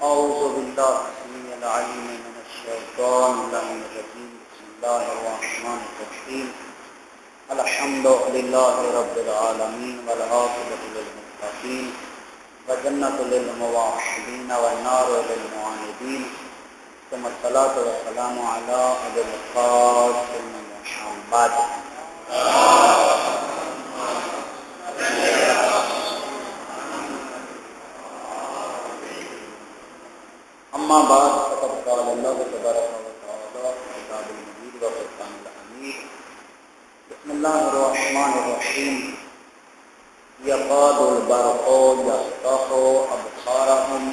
أعوذ بالله السميع العليم من الشيطان اللعين الرجيم. بسم الله الرحمن الرحيم. الحمد لله رب العالمين والعاقبة للمتقين وجنة للموحدين والنار للمعاندين ثم الصلاة والسلام على أبي القاسم محمد. اما بعد فقد قال الله تبارك وتعالى في كتاب المجيد وفرقان الحميد. بسم الله الرحمن الرحيم. يقاد البرق يفتح أبصارهم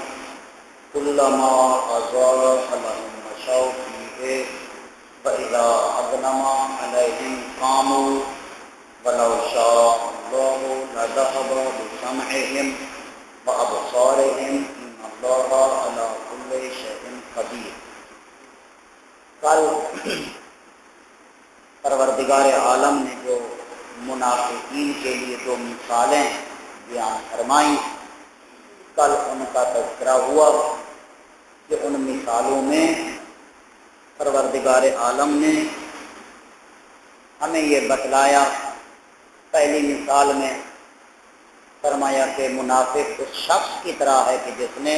كلما أضاء لهم مشوا فيه وإذا أظلم عليهم قاموا ولو شاء الله لذهب بسمعهم وأبصارهم اللہ علی کل شیء قدیر. کل پروردگار عالم نے جو منافقین کے لیے دو مثالیں بیان فرمائیں، کل ان کا تذکرہ ہوا کہ ان مثالوں میں پروردگار عالم نے ہمیں یہ بتلایا. پہلی مثال میں فرمایا کہ منافق اس شخص کی طرح ہے کہ جس نے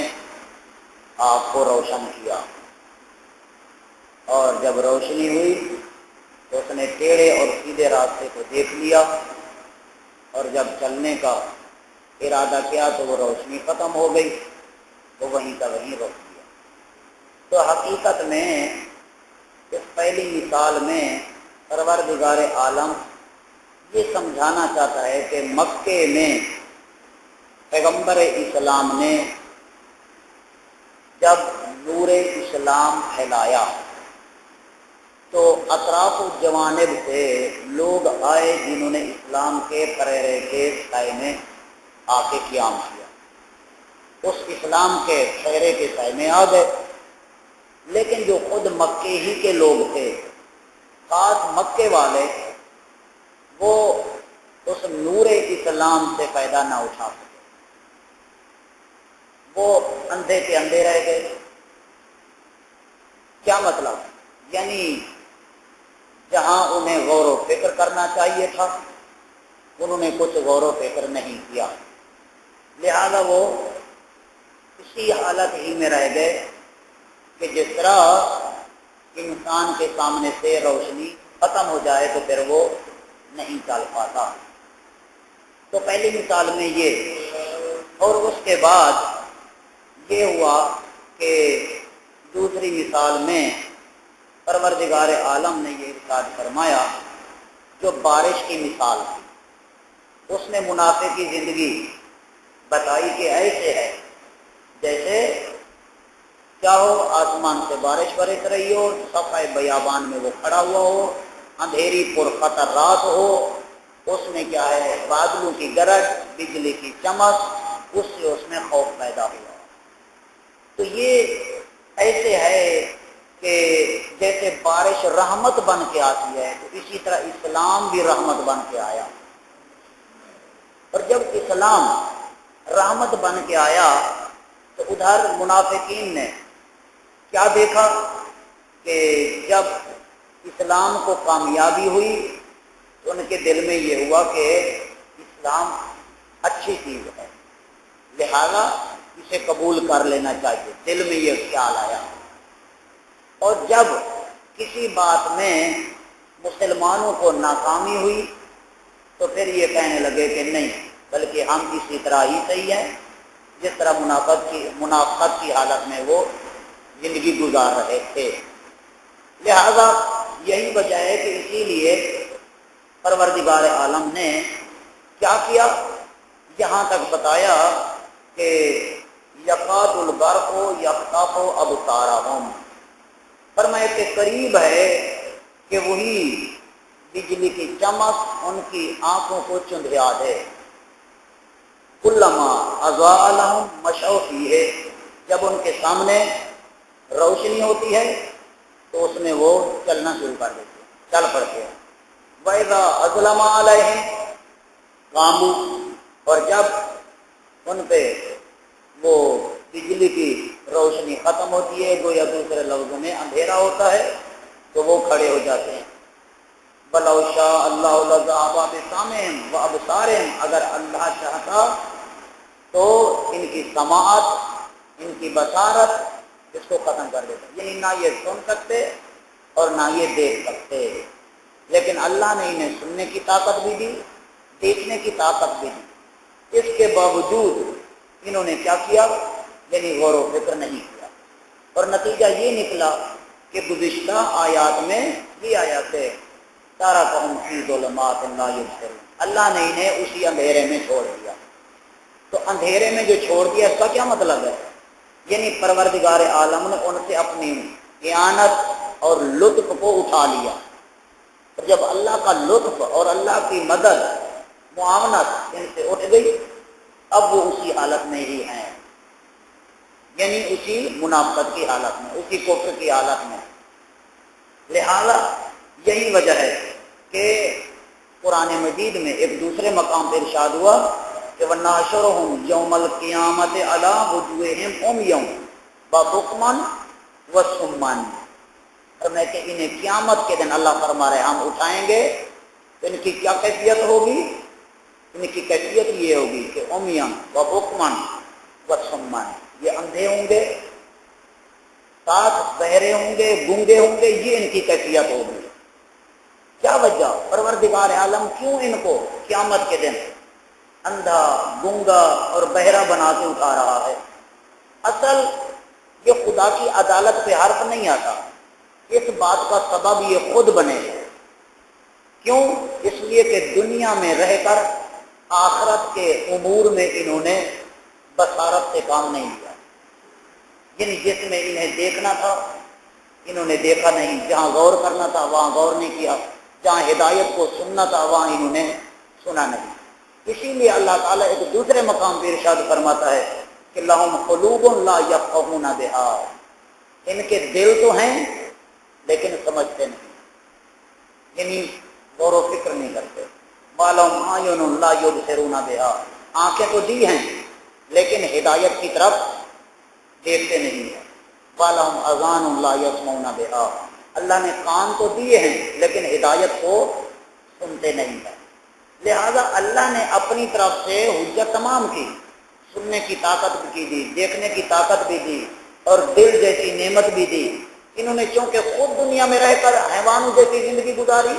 آگ کو روشن کیا، اور جب روشنی ہوئی تو اس نے ٹیڑھے اور سیدھے راستے کو دیکھ لیا، اور جب چلنے کا ارادہ کیا تو وہ روشنی ختم ہو گئی، وہ وہیں کا وہیں روک دیا. تو حقیقت میں اس پہلی مثال میں پروردگار عالم یہ سمجھانا چاہتا ہے کہ مکے میں پیغمبر اسلام نے جب نور اسلام پھیلایا تو اطراف و جوانب سے لوگ آئے جنہوں نے اسلام کے پریرے کے سائے میں آ کے قیام کیا، اس اسلام کے پریرے کے سائے میں آ گئے. لیکن جو خود مکے ہی کے لوگ تھے، خاص مکے والے، وہ اس نور اسلام سے فائدہ نہ اٹھا سکے، وہ اندھے کے اندھے رہ گئے. کیا مطلب؟ یعنی جہاں انہیں غور و فکر کرنا چاہیے تھا انہوں نے کچھ غور و فکر نہیں کیا، لہذا وہ اسی حالت ہی میں رہ گئے کہ جس طرح انسان کے سامنے سے روشنی ختم ہو جائے تو پھر وہ نہیں چل پاتا. تو پہلی مثال میں یہ، اور اس کے بعد یہ ہوا کہ دوسری مثال میں پروردگار عالم نے یہ ارشاد فرمایا جو بارش کی مثال تھی. اس نے منافق کی زندگی بتائی کہ ایسے ہے جیسے چاہو آسمان سے بارش برس رہی ہو، صفحہ بیابان میں وہ کھڑا ہوا ہو، اندھیری پرخطر رات ہو، اس میں کیا ہے بادلوں کی گرج، بجلی کی چمک، اس سے اس میں خوف پیدا ہوا. تو یہ ایسے ہے کہ جیسے بارش رحمت بن کے آتی ہے تو اسی طرح اسلام بھی رحمت بن کے آیا. اور جب اسلام رحمت بن کے آیا تو ادھر منافقین نے کیا دیکھا کہ جب اسلام کو کامیابی ہوئی تو ان کے دل میں یہ ہوا کہ اسلام اچھی چیز ہے، لہذا اسے قبول کر لینا چاہیے، دل میں یہ خیال آیا. اور جب کسی بات میں مسلمانوں کو ناکامی ہوئی تو پھر یہ کہنے لگے کہ نہیں، بلکہ ہم اسی طرح ہی صحیح ہیں جس طرح منافقت کی حالت میں وہ زندگی گزار رہے تھے. لہذا یہی وجہ ہے کہ اسی لیے پروردگار عالم نے کیا کیا، یہاں تک بتایا کہ یقاد البرق یخطف ابصارہم، فرمایا کہ قریب ہے کہ وہی بجلی کی چمک ان کی آنکھوں کو چندھیا دے. کلما اضاء لہم مشوا فیہ، جب ان کے سامنے روشنی ہوتی ہے تو اس میں وہ چلنا شروع کر دیتے ہیں، چل پڑتے ہیں. وَإِذَا أَظْلَمَ عَلَيْهِمْ قَامُوا، اور جب ان پہ وہ بجلی کی روشنی ختم ہوتی ہے، گویا دوسرے لفظوں میں اندھیرا ہوتا ہے، تو وہ کھڑے ہو جاتے ہیں۔ بلو شاء اللہ لذهب بسمعهم وابصارهم، اگر اللہ چاہتا تو ان کی سماعت، ان کی بصارت اس کو ختم کر دیتا، یعنی نہ یہ سن سکتے اور نہ یہ دیکھ سکتے، لیکن اللہ نے انہیں سننے کی طاقت بھی دی، دیکھنے کی طاقت بھی دی، اس کے باوجود انہوں نے کیا کیا؟ یعنی غور و فکر نہیں کیا، اور نتیجہ یہ نکلا کہ گزشتہ آیات میں یہ آیات ہے تارکہم فی ظلمات لا یبصرون، اللہ نے انہیں اسی اندھیرے میں چھوڑ دیا۔ تو اندھیرے میں جو چھوڑ دیا اس کا کیا مطلب ہے؟ یعنی پروردگار عالم نے ان سے اپنی اعانت اور لطف کو اٹھا لیا، اور جب اللہ کا لطف اور اللہ کی مدد معاونت ان سے اٹھ گئی، اب وہ اسی حالت میں ہی ہیں، یعنی اسی منافقت کی حالت میں، اسی کفر کی حالت میں۔ لہذا یہی وجہ ہے کہ قرآن مجید میں ایک دوسرے مقام پر ارشاد ہوا کہ وَنَحْشُرُهُمْ يَوْمَ الْقِيَامَةِ عَلَىٰ وُجُوهِهِمْ عُمْيًا وَبُكْمًا وَصُمًّا، اور میں کہ انہیں قیامت کے دن اللہ فرما رہے ہم اٹھائیں گے، تو ان کی کیا کیفیت ہوگی؟ ان کی کیفیت یہ ہوگی کہ عُمْيًا وَبُكْمًا وَصُمًّا، یہ اندھے ہوں گے، ساتھ بہرے ہوں گے، گونگے ہوں گے، یہ ان کی کیفیت ہوگی۔ کیا وجہ؟ پروردگار عالم کیوں ان کو قیامت کے دن اندھا، گونگا اور بہرا بنا کے اٹھا رہا ہے؟ اصل یہ خدا کی عدالت پہ حرف نہیں آتا، اس بات کا سبب یہ خود بنے گا۔ کیوں؟ اس لیے کہ دنیا میں رہ کر آخرت کے امور میں انہوں نے بصارت سے کام نہیں لیا، یعنی جس میں انہیں دیکھنا تھا انہوں نے دیکھا نہیں، جہاں غور کرنا تھا وہاں غور نہیں کیا، جہاں ہدایت کو سننا تھا وہاں انہوں نے سنا نہیں۔ اسی لیے اللہ تعالیٰ ایک دوسرے مقام پہ ارشاد فرماتا ہے کہ لَهُمْ قُلُوبٌ لَا يَفْقَهُونَ بِهَا، ان کے دل تو ہیں لیکن سمجھتے نہیں، یعنی غور و فکر نہیں کرتے۔ وَلَهُمْ أَعْيُنٌ لَا يُبْصِرُونَ بِهَا، آنکھیں تو دی ہیں لیکن ہدایت کی طرف دیکھتے نہیں ہیں۔ وَلَهُمْ أَذَانٌ لَا يَسْمَعُونَ بِهَا، اللہ نے کان تو دیے ہیں لیکن ہدایت کو سنتے نہیں ہیں۔ لہذا اللہ نے اپنی طرف سے حجت تمام کی، سننے کی طاقت بھی دی، دیکھنے کی طاقت بھی دی، اور دل جیسی نعمت بھی دی۔ انہوں نے چونکہ خود دنیا میں رہ کر حیوانوں جیسی زندگی گزاری،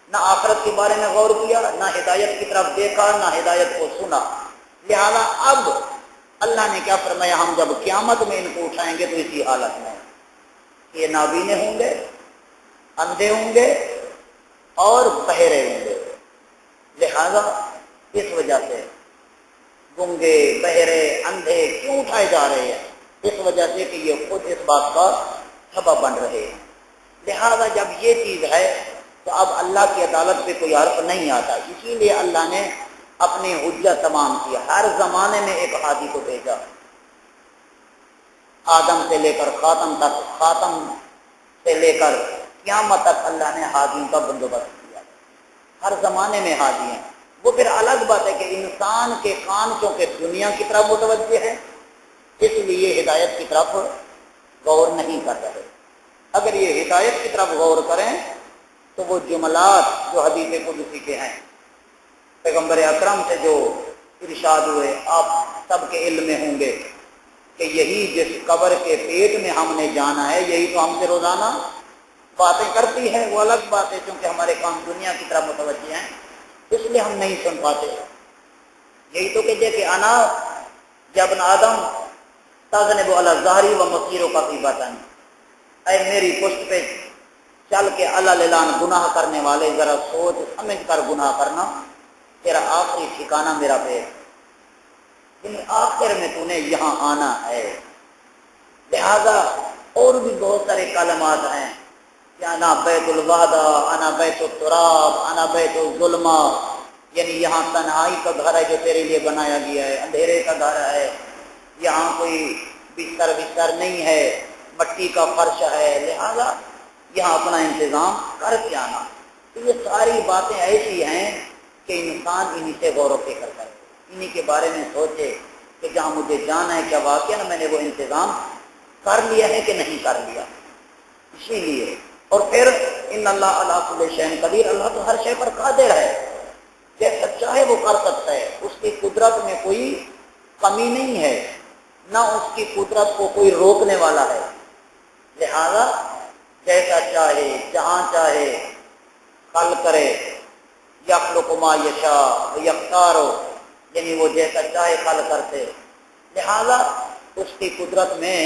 نہ آخرت کے بارے میں غور کیا، نہ ہدایت کی طرف دیکھا، نہ ہدایت کو سنا، لہذا اب اللہ نے کیا فرمایا؟ ہم جب قیامت میں ان کو اٹھائیں گے تو اسی حالت میں یہ نابینے ہوں گے، اندھے ہوں گے اور بہرے ہوں گے۔ لہذا اس وجہ سے گنگے، بہرے، اندھے کیوں اٹھائے جا رہے ہیں؟ اس وجہ سے کہ یہ خود اس بات کا سبب بن رہے ہیں۔ لہذا جب یہ چیز ہے تو اب اللہ کی عدالت پہ کوئی حرف نہیں آتا، اسی لیے اللہ نے اپنی حجت تمام کیا، ہر زمانے میں ایک ہادی کو بھیجا، آدم سے لے کر خاتم تک، خاتم سے لے کر قیامت تک اللہ نے ہادیوں کا بندوبست کیا، ہر زمانے میں ہادی ہیں۔ وہ پھر الگ بات ہے کہ انسان کے کان چونکہ دنیا کی طرف متوجہ ہے، اس لیے ہدایت کی طرف غور نہیں کر رہے۔ اگر یہ ہدایت کی طرف غور کریں تو وہ جملات جو حدیث قدسی کے ہیں، پیغمبر اکرم سے جو ارشاد ہوئے، آپ سب کے علم میں ہوں گے کہ یہی جس قبر کے پیٹ میں ہم نے جانا ہے، یہی تو ہم سے روزانہ باتیں کرتی ہے۔ وہ الگ بات ہے چونکہ ہمارے کام دنیا کی طرف متوجہ ہیں، اس لیے ہم نہیں سن پاتے۔ یہی تو کہتے کہ انا یا ابن آدم تذنب علی ظہری و مسیرک فی بطن، اے میری پشت پہ چل کے اللہ لعان گناہ کرنے والے، ذرا سوچ سمجھ کر گناہ کرنا، تیرا آخری ٹھکانہ میرا پیٹ، یعنی آخر میں تو نے یہاں آنا ہے۔ لہذا اور بھی بہت سارے کلمات ہیں کہ انا بیت الوحدہ، انا بیت التراب، انا بیت الظلمہ، یعنی یہاں تنہائی کا گھر ہے جو تیرے لیے بنایا گیا ہے، اندھیرے کا گھر ہے، یہاں کوئی بستر نہیں ہے، مٹی کا فرش ہے، لہذا یہاں اپنا انتظام کر کے آنا۔ تو یہ ساری باتیں ایسی ہیں کہ انسان انہی سے غور و فکر کرے، انہی کے بارے میں سوچے کہ جہاں مجھے جانا ہے کیا واقعہ میں نے وہ انتظام کر لیا ہے کہ نہیں کر لیا. اسی لیے اور پھر ان اللہ علی کل شیء قدیر، اللہ تو ہر شے پر قادر ہے، جیسا چاہے وہ کر سکتا ہے، اس کی قدرت میں کوئی کمی نہیں ہے، نہ اس کی قدرت کو کوئی روکنے والا ہے. لہذا جیسا چاہے جہاں چاہے خلق کرے، یخلق ما یشاء یختار، یعنی وہ جیسا چاہے خلق کرتے. لہذا اس کی قدرت میں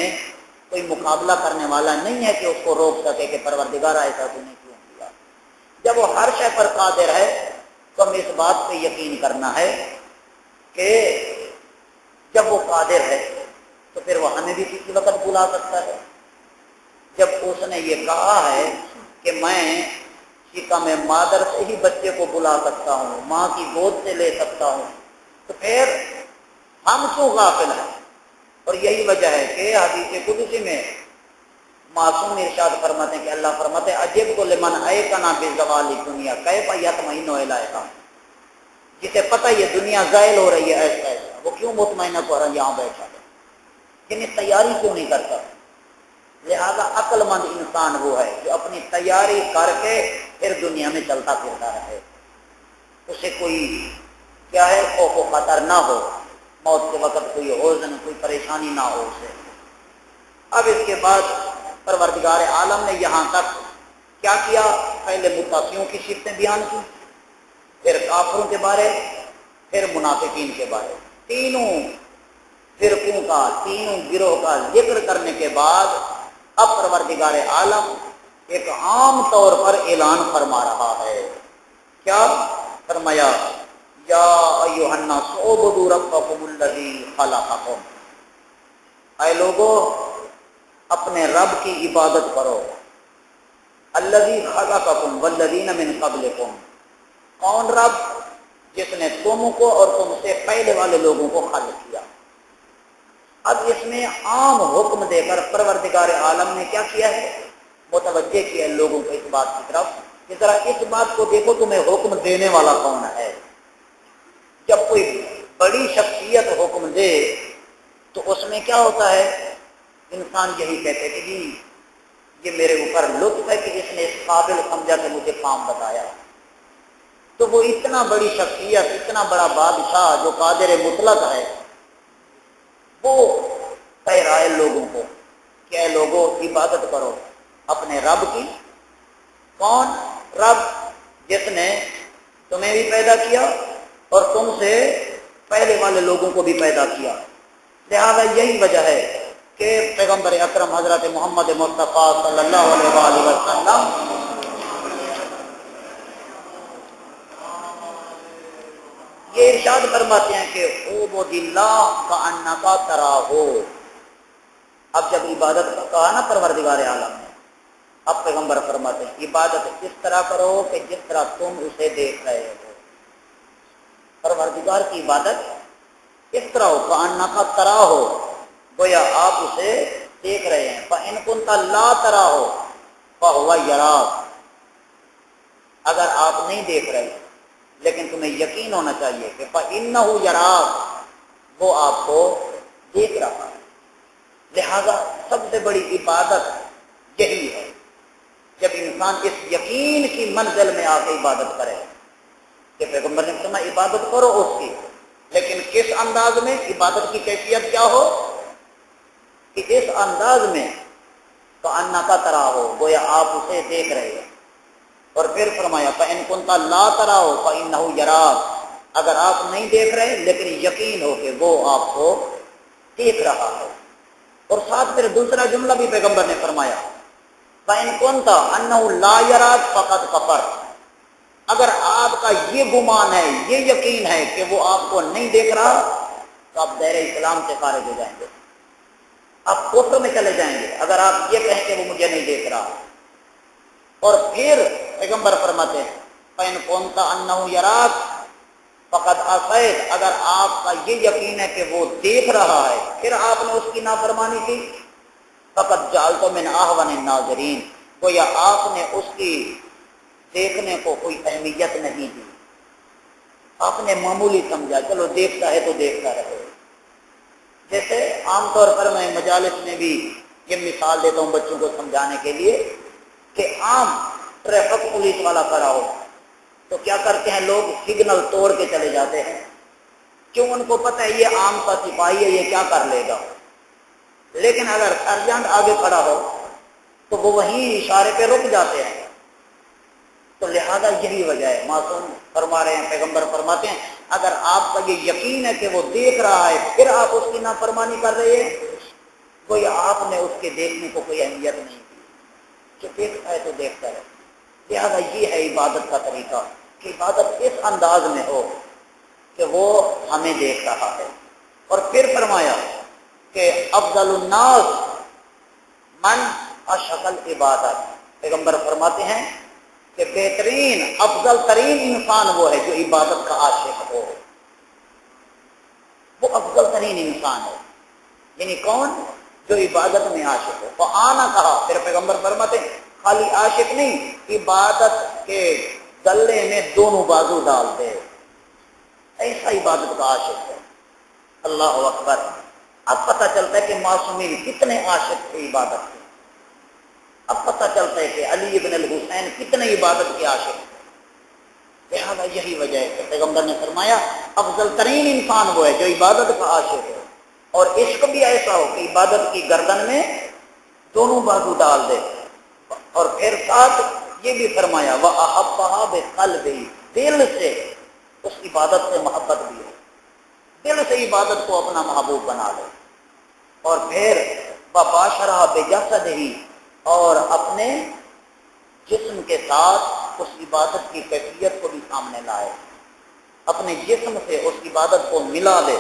کوئی مقابلہ کرنے والا نہیں ہے کہ اس کو روک سکے کہ پروردگار ایسا تو نہیں کیوں کیا. جب وہ ہر شے پر قادر ہے تو ہمیں اس بات پہ یقین کرنا ہے کہ جب وہ قادر ہے تو پھر وہ ہمیں بھی کسی وقت بلا سکتا ہے. جب اس نے یہ کہا ہے کہ میں شکم مادر سے ہی بچے کو بلا سکتا ہوں، ماں کی گود سے لے سکتا ہوں، تو پھر ہم کیوں غافل ہیں؟ اور یہی وجہ ہے کہ حدیث قدسی میں معصوم ارشاد فرماتے ہیں کہ اللہ فرماتے ہیں عجب تو لمن ایقنا بزوال دنیا کیف یطمئن الیہا، جسے پتہ یہ دنیا زائل ہو رہی ہے ایسا ایسا، وہ کیوں مطمئنہ کو یہاں بیٹھا ہے، یعنی تیاری کیوں نہیں کرتا. لہذا عقل مند انسان وہ ہے جو اپنی تیاری کر کے پھر دنیا میں چلتا پھرتا رہے، اسے کوئی کیا ہے خوف و خطر نہ ہو، موت کے وقت کوئی حزن کوئی پریشانی نہ ہو اسے. اب اس کے بعد پروردگار عالم نے یہاں تک کیا کیا؟ پہلے متقیوں کی صفتیں بیان کی، پھر کافروں کے بارے، پھر منافقین کے بارے. تینوں فرقوں کا، تینوں گروہ کا ذکر کرنے کے بعد اب پروردگار عالم ایک عام طور پر اعلان فرما رہا ہے. کیا فرمایا؟ یا ایھا الناس اعبدوا ربکم الذی خلقکم، اے لوگو اپنے رب کی عبادت کرو. الذی خلقکم والذین من قبلکم، کون رب؟ جس نے تم کو اور تم سے پہلے والے لوگوں کو خلق کیا. اب اس میں عام حکم دے کر پروردگار عالم نے کیا کیا ہے؟ متوجہ کیا ہے لوگوں کو اس بات کی طرف کہ ذرا اس بات کو دیکھو تمہیں حکم دینے والا کون ہے. جب کوئی بڑی شخصیت حکم دے تو اس میں کیا ہوتا ہے؟ انسان یہی کہتے کہ جی یہ میرے اوپر لطف ہے کہ اس نے اس قابل سمجھا کہ مجھے کام بتایا. تو وہ اتنا بڑی شخصیت، اتنا بڑا بادشاہ جو قادر مطلق ہے، وہ کہہ رہا ہے لوگوں کو کہ اے لوگوں عبادت کرو اپنے رب کی. کون رب؟ جس نے تمہیں بھی پیدا کیا اور تم سے پہلے والے لوگوں کو بھی پیدا کیا. لہذا یہی وجہ ہے کہ پیغمبر اکرم حضرت محمد مصطفیٰ صلی اللہ علیہ وآلہ وسلم یہ ارشاد فرماتے ہیں کہ اعبد اللہ کأنک تراہ. اب جب عبادت کا کہا نا پروردگار عالم نے، اب پیغمبر فرماتے ہیں عبادت اس طرح کرو کہ جس طرح تم اسے دیکھ رہے ہو. پروردگار کی عبادت اس طرح ہو کأنک تراہ، گویا آپ اسے دیکھ رہے ہیں. فإن كنت لا تراہ فهو یراک، اگر آپ نہیں دیکھ رہے لیکن تمہیں یقین ہونا چاہیے کہ فإنہ یراک، وہ آپ کو دیکھ رہا ہے. لہذا سب سے بڑی عبادت یہی ہے جب انسان اس یقین کی منزل میں آ کے عبادت کرے کہ پیغمبر نے فرمایا عبادت کرو اس کی، لیکن کس انداز میں؟ عبادت کی کیفیت کیا ہو کہ اس انداز میں کأنک تراہ ہو، گویا آپ اسے دیکھ رہے ہیں. اور پھر فرمایا فإن كنت لا تراہ فإنہ یراک، اگر آپ نہیں دیکھ رہے لیکن یقین ہو کہ وہ آپ کو دیکھ رہا ہے. اور ساتھ پھر دوسرا جملہ بھی پیغمبر نے فرمایا فإن كنت أنه لا يراك فقد كفر، اگر آپ کا یہ گمان ہے، یہ یقین ہے کہ وہ آپ کو نہیں دیکھ رہا تو آپ دائرہ اسلام سے خارج ہو جائیں گے، آپ کفر میں چلے جائیں گے اگر آپ یہ کہیں کہ وہ مجھے نہیں دیکھ رہا. اور پھر پیغمبر فرماتے ہیں فإن كنت أنه يراك فقد عصيت، اگر آپ کا یہ یقین ہے کہ وہ دیکھ رہا ہے پھر آپ نے اس کی نافرمانی کی، فقد جعلت من أهون الناظرين، گویا آپ نے اس کی دیکھنے کو کوئی اہمیت نہیں دی، آپ نے معمولی سمجھا چلو دیکھتا ہے تو دیکھتا رہے. جیسے عام طور پر میں مجالس میں بھی یہ مثال دیتا ہوں بچوں کو سمجھانے کے لیے کہ عام ٹریفک پولیس والا کھڑا ہو تو کیا کرتے ہیں لوگ سگنل توڑ کے چلے جاتے ہیں، کیوں؟ ان کو پتہ ہے یہ عام کا سپاہی ہے، یہ کیا کر لے گا۔ لیکن اگر سرجنٹ آگے کھڑا ہو تو وہ وہیں اشارے پہ رک جاتے ہیں۔ تو لہذا یہی وجہ ہے، معصوم فرما رہے ہیں، پیغمبر فرماتے ہیں اگر آپ کا یہ یقین ہے کہ وہ دیکھ رہا ہے پھر آپ اس کی نافرمانی کر رہے ہیں، کوئی آپ نے اس کے دیکھنے کو کوئی اہمیت نہیں دی، جو دیکھتا ہے تو دیکھتا ہے۔ لہذا یہ ہے عبادت کا طریقہ کہ عبادت اس انداز میں ہو کہ وہ ہمیں دیکھ رہا ہے۔ اور پھر فرمایا کہ افضل الناس من اشغل عبادت، پیغمبر فرماتے ہیں کہ بہترین افضل ترین انسان وہ ہے جو عبادت کا عاشق ہو، وہ افضل ترین انسان ہے۔ یعنی کون؟ جو عبادت میں عاشق ہو۔ تو آنا کہا، پھر پیغمبر فرماتے ہیں خالی عاشق نہیں، عبادت کے گلے میں دونوں بازو ڈال دے، ایسا عبادت کا عاشق ہے۔ اللہ اکبر۔ اب پتہ چلتا ہے کہ معصومین کتنے عاشق تھے عبادت کے، اب پتہ چلتا ہے کہ علی بن الحسین کتنے عبادت کے عاشق تھے۔ لہٰذا یہی وجہ ہے کہ پیغمبر نے فرمایا افضل ترین انسان وہ ہے جو عبادت کا عاشق ہے، اور عشق بھی ایسا ہو کہ عبادت کی گردن میں دونوں بازو ڈال دے۔ اور پھر ساتھ یہ بھی فرمایا وَأَحَبَّهَا بِقَلْبِهِ، دل سے اس عبادت سے محبت بھی ہو، دل سے عبادت کو اپنا محبوب بنا لے۔ اور پھر وَبَاشَرَهَا بِجَسَدِهِ، اور اپنے جسم کے ساتھ اس عبادت کی کیفیت کو بھی سامنے لائے، اپنے جسم سے اس عبادت کو ملا دے۔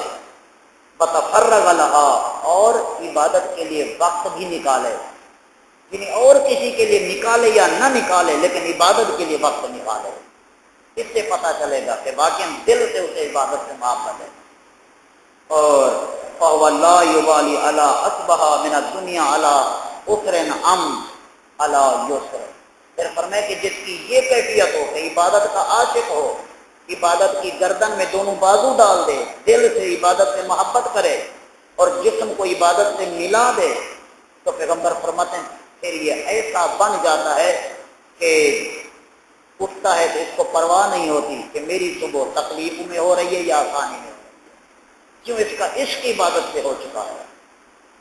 وَتَفَرَّغَ لَهَا، اور عبادت کے لیے وقت بھی نکالے، یعنی اور کسی کے لیے نکالے یا نہ نکالے لیکن عبادت کے لیے وقت نکالے۔ اس سے پتہ چلے گا کہ واقعی دل سے اسے عبادت سے محبت ہے۔ اور فَهُوَ لَا يُبَالِي عَلَىٰ أَصْبَحَ مِنَ الدُّنْيَا عَلَىٰ عُسْرٍ أَمْ عَلَىٰ يُسْرٍ، پھر فرمائے کہ جس کی یہ کیفیت ہو کہ عبادت کا عاشق ہو، عبادت کی گردن میں دونوں بازو ڈال دے، دل سے عبادت سے محبت کرے اور جسم کو عبادت سے ملا دے، تو پیغمبر فرماتے ہیں پھر یہ ایسا بن جاتا ہے کہ اٹھتا ہے تو اس کو پرواہ نہیں ہوتی کہ میری صبح تکلیف میں ہو رہی ہے یا آسانی میں ہو رہی ہے، کیوں؟ اس کا عشق عبادت سے ہو چکا ہے۔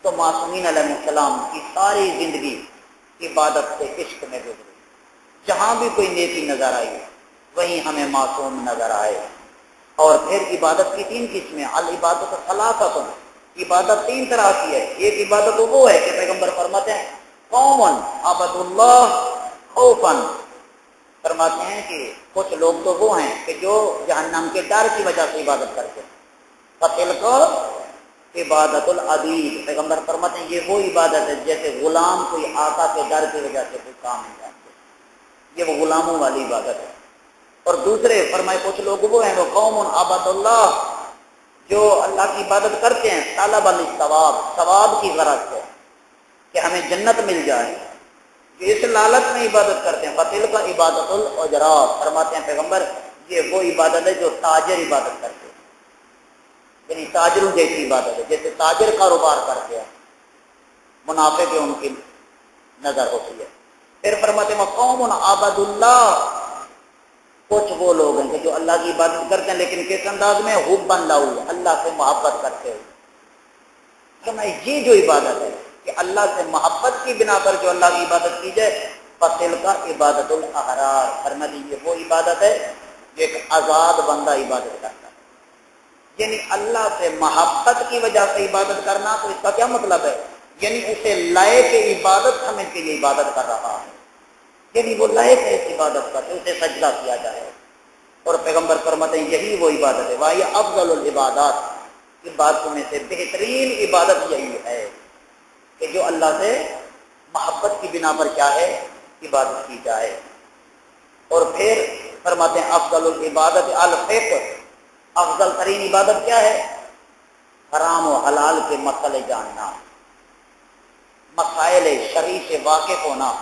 تو معصومین علیہ السلام کی ساری زندگی عبادت سے عشق میں گزری، جہاں بھی کوئی نیکی نظر آئی وہیں ہمیں معصوم نظر آئے۔ اور پھر عبادت کی تین قسمیں، العبادت ثلاثۃ، عبادت تین طرح کی ہے۔ ایک عبادت وہ ہے کہ پیغمبر فرماتے ہیں قوم عبد اللہ خوفا، فرماتے ہیں کہ کچھ لوگ تو وہ ہیں کہ جو جہنم کے ڈر کی وجہ سے عبادت کرتے ہیں، فتلک عبادت العبید، پیغمبر فرماتے ہیں یہ وہ عبادت ہے جیسے غلام کوئی آقا کے ڈر کی وجہ سے کوئی کام نہیں کرتے، یہ وہ غلاموں والی عبادت ہے۔ اور دوسرے فرمائے کچھ لوگ وہ ہیں وہ قوم عبد اللہ، جو اللہ کی عبادت کرتے ہیں طلب الثواب، ثواب کی غرض سے کہ ہمیں جنت مل جائے، جو اس لالچ میں عبادت کرتے ہیں۔ فتلک عبادت الاجراء، فرماتے ہیں پیغمبر یہ وہ عبادت ہے جو تاجر عبادت کرتے ہیں، یعنی تاجروں جیسی عبادت ہے، جیسے تاجر کاروبار کرتے ہیں، منافع پہ ان کی نظر ہوتی ہے۔ پھر فرماتے ہیں قوم عبد اللہ، کچھ وہ لوگ ہیں کہ جو اللہ کی عبادت کرتے ہیں لیکن کس انداز میں؟ حبا لہ، اللہ سے محبت کرتے ہوئے۔ فرمایا یہ جو عبادت ہے کہ اللہ سے محبت کی بنا پر جو اللہ کی عبادت کی جائے، فتلک عبادت الاحرار، فرمایا یہ وہ عبادت ہے جو ایک آزاد بندہ عبادت کرتا ہے، یعنی اللہ سے محبت کی وجہ سے عبادت کرنا۔ تو اس کا کیا مطلب ہے؟ یعنی اسے لائق عبادت سمجھ کے یہ عبادت کر رہا ہے، یعنی وہ لائق ہے اس عبادت کا تو اسے سجدہ کیا جائے۔ اور پیغمبر فرماتے ہیں یہی وہ عبادت ہے، وہی افضل العبادات، عبادتوں میں سے بہترین عبادت یہی ہے کہ جو اللہ سے محبت کی بنا پر کیا ہے؟ عبادت کی جائے۔ اور پھر فرماتے ہیں افضل العبادت الفقہ، افضل ترین عبادت کیا ہے؟ حرام و حلال کے مسئلے جاننا، مسائل شرعی سے واقف ہونا،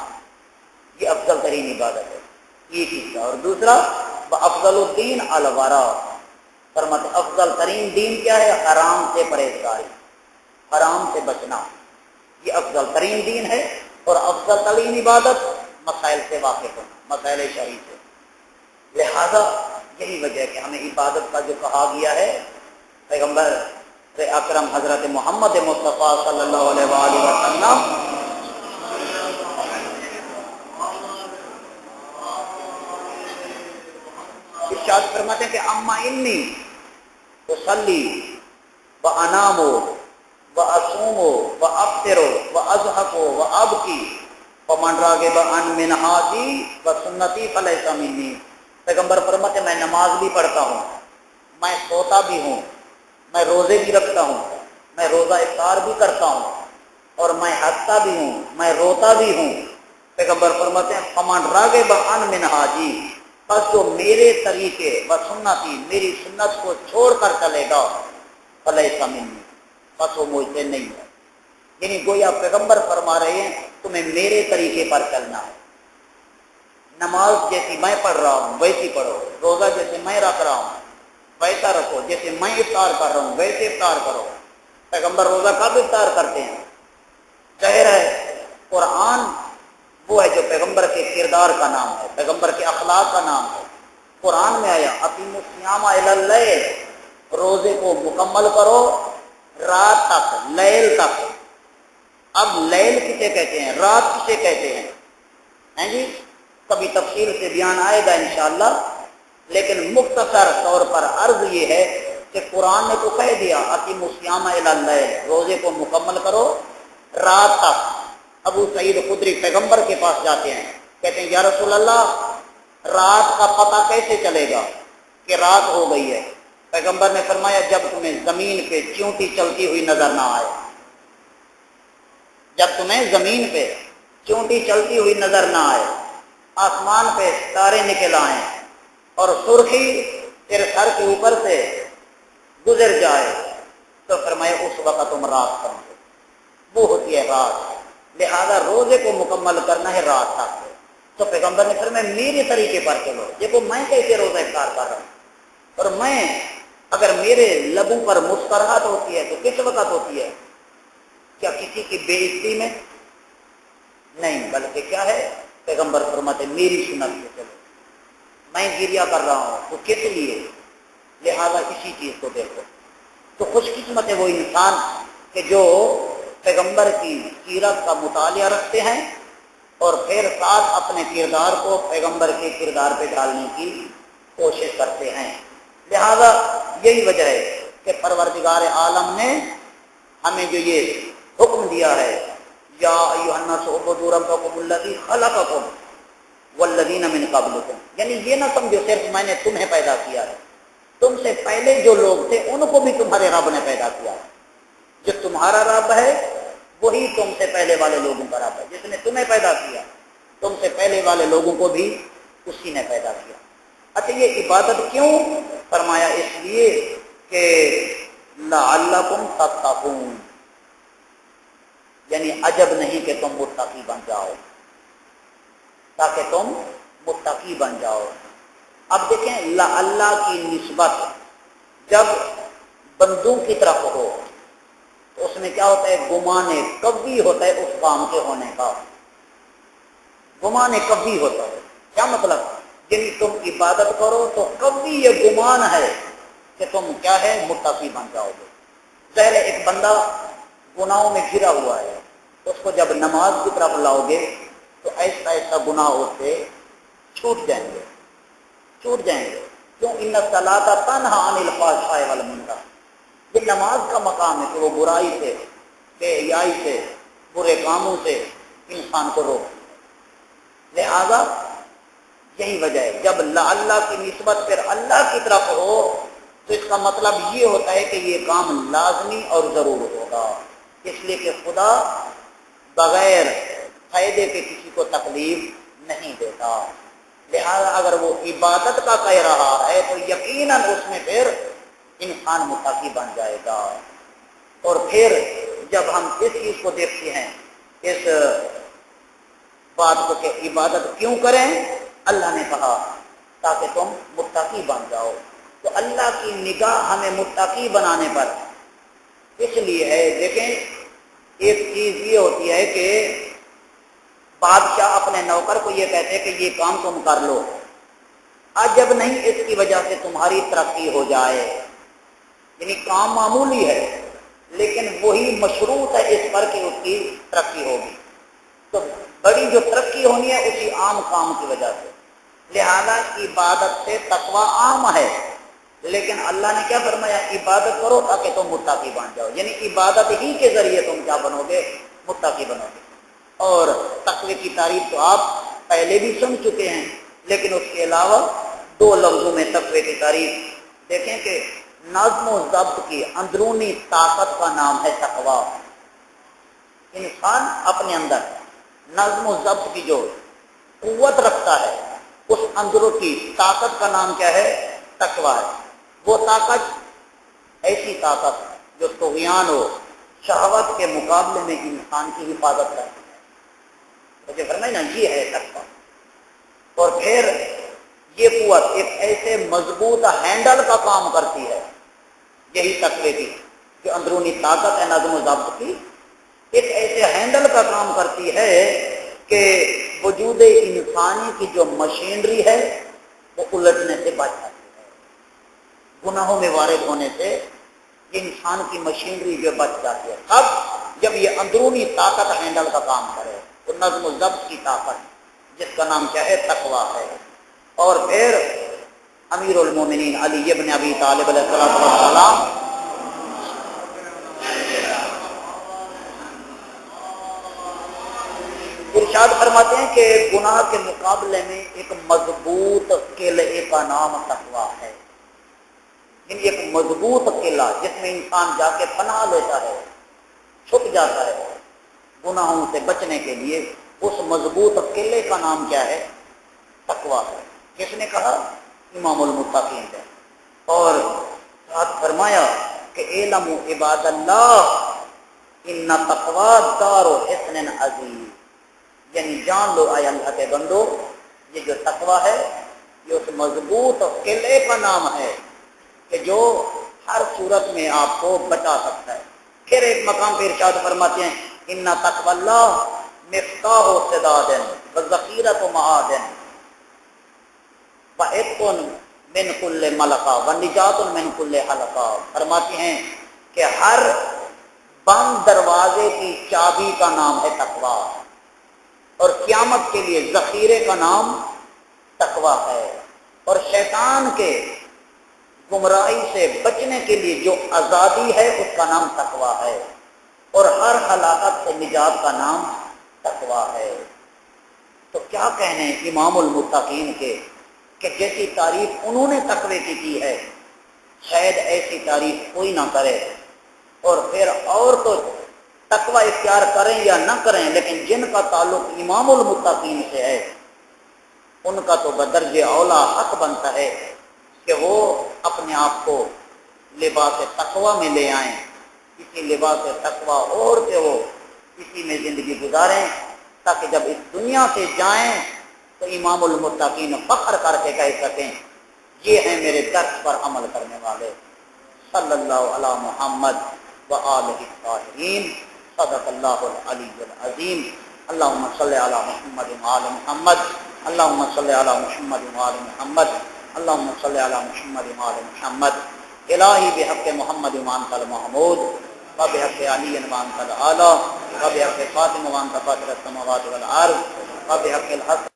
یہ افضل ترین عبادت ہے، یہ چیز۔ اور دوسرا افضل الدین الورع، فرماتے افضل ترین دین کیا ہے؟ حرام سے پرہیزگاری، حرام سے بچنا، یہ افضل ترین دین ہے، اور افضل ترین عبادت مسائل سے واقف ہونا، مسائل شرعی سے۔ لہذا یہی وجہ ہے کہ ہمیں عبادت کا جو کہا گیا ہے، پیغمبر اکرم حضرت محمد مصطفیٰ صلی اللہ علیہ وآلہ وسلم ارشاد فرماتے ہیں کہ اما انی اصلی و انام و اصوم و افطر و اضحک و ابکی فمن راغب عن منہاجی و سنتی فلیس منی۔ پیغمبر فرماتے ہیں میں نماز بھی پڑھتا ہوں، میں سوتا بھی ہوں، میں روزے بھی رکھتا ہوں، میں روزہ افطار بھی کرتا ہوں، اور میں ہنستا بھی ہوں، میں روتا بھی ہوں۔ پیغمبر فرماتے ہیں فمن راغب عن منہاجی، بس جو میرے طریقے و سنتی میری سنت کو چھوڑ کر چلے گا فلیس منی، بس وہ مجھ سے نہیں ہے۔ یعنی گویا پیغمبر فرما رہے ہیں تمہیں میرے طریقے پر چلنا ہے، نماز جیسی میں پڑھ رہا ہوں ویسی پڑھو، روزہ جیسے میں رکھ رہا ہوں ویسا رکھو، جیسے میں افطار کر رہا ہوں ویسے افطار کرو۔ پیغمبر روزہ کب افطار کرتے ہیں؟ ظاہر ہے قرآن وہ ہے جو پیغمبر کے کردار کا نام ہے، پیغمبر کے اخلاق کا نام ہے۔ قرآن میں آیا اقیموا الصیام الی اللیل، روزے کو مکمل کرو رات تک، لیل تک۔ اب لیل کسے کہتے ہیں، رات کسے کہتے ہیں جی کبھی تفصیل سے بیان آئے گا انشاءاللہ، لیکن مختصر طور پر عرض یہ ہے کہ قرآن نے تو کہہ دیا اقیموا الصیام الی اللیل، روزے کو مکمل کرو رات تک۔ ابو سعید خدری پیغمبر کے پاس جاتے ہیں، کہتے ہیں یا رسول اللہ رات کا پتہ کیسے چلے گا کہ رات ہو گئی ہے؟ پیغمبر نے فرمایا جب تمہیں زمین پہ چیونٹی چلتی ہوئی نظر نہ آئے، جب تمہیں زمین پہ چیونٹی چلتی ہوئی نظر نہ آئے، آسمان پہ ستارے نکل آئیں اور سرخی تیرے سر کے اوپر سے گزر جائے، تو فرمایا اس وقت تم رات سمجھو، وہ ہوتی ہے رات۔ لہذا روزے کو مکمل کرنا ہے رات تک۔ تو پیغمبر نے فرمایا میرے طریقے پر چلو، دیکھو میں کیسے روزہ افطار کر رہا ہوں، اور میں اگر میرے لبوں پر مسکراہٹ ہوتی ہے تو کس وقت ہوتی ہے؟ کیا کسی کی بے عزتی میں؟ نہیں، بلکہ کیا ہے پیغمبر فرماتے میری سنت سے چلو، میں گریہ کر رہا ہوں تو کس لیے؟ لہذا اسی چیز کو دیکھو۔ تو خوش قسمت ہے وہ انسان کہ جو پیغمبر کی سیرت کا مطالعہ رکھتے ہیں اور پھر ساتھ اپنے کردار کو پیغمبر کے کردار پہ ڈالنے کی کوشش کرتے ہیں۔ لہذا یہی وجہ ہے کہ پروردگار عالم نے ہمیں جو یہ حکم دیا ہے یا ایھا الناس اعبدوا ربکم الذی خلقکم والذین من قبلکم، یعنی یہ نہ سمجھو صرف میں نے تمہیں پیدا کیا ہے، تم سے پہلے جو لوگ تھے ان کو بھی تمہارے رب نے پیدا کیا ہے۔ جو تمہارا رب ہے وہی تم سے پہلے والے لوگوں کا رب ہے، جس نے تمہیں پیدا کیا تم سے پہلے والے لوگوں کو بھی اسی نے پیدا کیا۔ اچھا یہ عبادت کیوں؟ فرمایا اس لیے کہ لعلکم تتقون، یعنی عجب نہیں کہ تم متقی بن جاؤ، تاکہ تم متقی بن جاؤ۔ اب دیکھیں اللہ کی نسبت جب بندوں کی طرف ہو تو اس میں کیا ہوتا ہے؟ گمان کبھی ہوتا ہے اس کام کے ہونے کا، گمان کبھی ہوتا ہے۔ کیا مطلب؟ یعنی تم عبادت کرو تو کبھی یہ گمان ہے کہ تم کیا ہے متقی بن جاؤ گے۔ ظاہر ایک بندہ گناہوں میں گھرا ہوا ہے، اس کو جب نماز کی طرف لاؤ گے تو ایسا ایسا گناہ ہوتے چھوٹ جائیں گے، چھوٹ جائیں گے۔ کیوں؟ ان الصلاۃ تنہی عن الفحشاء والمنکر، یہ نماز کا مقام ہے کہ وہ برائی سے، بے حیائی سے، برے کاموں سے انسان کو روک۔ لہذا یہی وجہ ہے جب اللہ کی نسبت پھر اللہ کی طرف ہو تو اس کا مطلب یہ ہوتا ہے کہ یہ کام لازمی اور ضرور ہوگا، اس لیے کہ خدا بغیر فائدے کے کسی کو تکلیف نہیں دیتا۔ لہذا اگر وہ عبادت کا کہہ رہا ہے تو یقیناً اس میں پھر انسان متقی بن جائے گا۔ اور پھر جب ہم اس چیز کو دیکھتے ہیں، اس بات کو کہ عبادت کیوں کریں، اللہ نے کہا تاکہ تم متقی بن جاؤ۔ تو اللہ کی نگاہ ہمیں متقی بنانے پر اس لیے ہے، دیکھیں ایک چیز یہ ہوتی ہے کہ بادشاہ اپنے نوکر کو یہ کہتے ہیں کہ یہ کام تم کر لو، عجب نہیں اس کی وجہ سے تمہاری ترقی ہو جائے، یعنی کام معمولی ہے لیکن وہی مشروط ہے اس پر کہ اس کی ترقی ہوگی، تو بڑی جو ترقی ہونی ہے اسی عام کام کی وجہ سے، لہذا عبادت سے تقوی عام ہے، لیکن اللہ نے کیا فرمایا، عبادت کرو تاکہ تم متقی بن جاؤ، یعنی عبادت ہی کے ذریعے تم کیا بنو گے، متقی بنو گے۔ اور تقوی کی تعریف تو آپ پہلے بھی سن چکے ہیں، لیکن اس کے علاوہ دو لفظوں میں تقوی کی تعریف دیکھیں کہ نظم و ضبط کی اندرونی طاقت کا نام ہے تقوی۔ انسان اپنے اندر نظم و ضبط کی جو قوت رکھتا ہے اس اندروں کی طاقت کا نام کیا ہے، تقوی ہے۔ وہ طاقت ایسی طاقت جو طغیان و شہوت کے مقابلے میں انسان کی حفاظت کرتی ہے، مجھے فرمائے نا یہ ہے تقوی۔ اور پھر یہ قوت ایک ایسے مضبوط ہینڈل کا کام کرتی ہے، یہی تقوی کی جو اندرونی طاقت ہے نظم و ضبط کی، ایک ایسے ہینڈل کا کام کرتی ہے کہ وجود انسانی کی جو مشینری ہے وہ الٹنے سے بچ جاتی ہے، گناہوں میں وارد ہونے سے انسان کی مشینری جو بچ جاتی ہے، اب جب یہ اندرونی طاقت ہینڈل کا کام کرے تو نظم و ضبط کی طاقت جس کا نام کیا ہے، تقوی ہے۔ اور پھر امیر المومنین علی ابن ابی طالب علیہ السلام ارشاد فرماتے ہیں کہ گناہ کے مقابلے میں ایک مضبوط قلعے کا نام تقوی ہے، یعنی ایک مضبوط قلعہ جس میں انسان جا کے پناہ لیتا ہے، چھپ جاتا ہے گناہوں سے بچنے کے لیے، اس مضبوط قلعے کا نام کیا ہے، تقوی ہے۔ کس نے کہا، امام المتقین ہے۔ اور ساتھ فرمایا کہ اعلموا عباد اللہ ان تقوی دار حصن عظیم، یعنی جان لو اے اللہ کے بندو، یہ جو تقوی ہے یہ اس مضبوط قلعے کا نام ہے کہ جو ہر صورت میں آپ کو بچا سکتا ہے۔ پھر ایک مقام پہ ارشاد فرماتے ہیں ان تقوی اللہ مفتاح سداد وذخیرۃ معادن وعتق من کل ملقا ونجات من کل حلقا، فرماتے ہیں کہ ہر بند دروازے کی چابی کا نام ہے تقوی، اور قیامت کے لیے ذخیرے کا نام تقوی ہے، اور شیطان کے گمراہی سے بچنے کے لیے جو آزادی ہے اس کا نام تقوی ہے، اور ہر ہلاکت سے نجات کا نام تقوی ہے۔ تو کیا کہنے امام المتقین کے کہ جیسی تعریف انہوں نے تقوی کی ہے شاید ایسی تعریف کوئی نہ کرے، اور پھر اور تو تقوی اختیار کریں یا نہ کریں لیکن جن کا تعلق امام المتقین سے ہے ان کا تو بدرجہ اولا حق بنتا ہے کہ وہ اپنے آپ کو لباس تقوی میں لے آئیں، اسی لباس تقوی اوڑھ کے وہ اسی میں زندگی گزاریں، تاکہ جب اس دنیا سے جائیں تو امام المتقین فخر کر کے کہہ سکیں یہ ہیں میرے درس پر عمل کرنے والے۔ صلی اللہ علی محمد وآلہ الطاہرین، صدق اللہ العلی العظیم۔ اللہم صلی علی محمد وآل محمد، اللہم صلی علی محمد وآل محمد، اللہم صلی علی محمد وآل محمد۔ الہی بحق محمد وانت المحمود وبحق علی وانت العالی وبحق فاطمہ وانت فاطر السماوات والارض وبحق الحق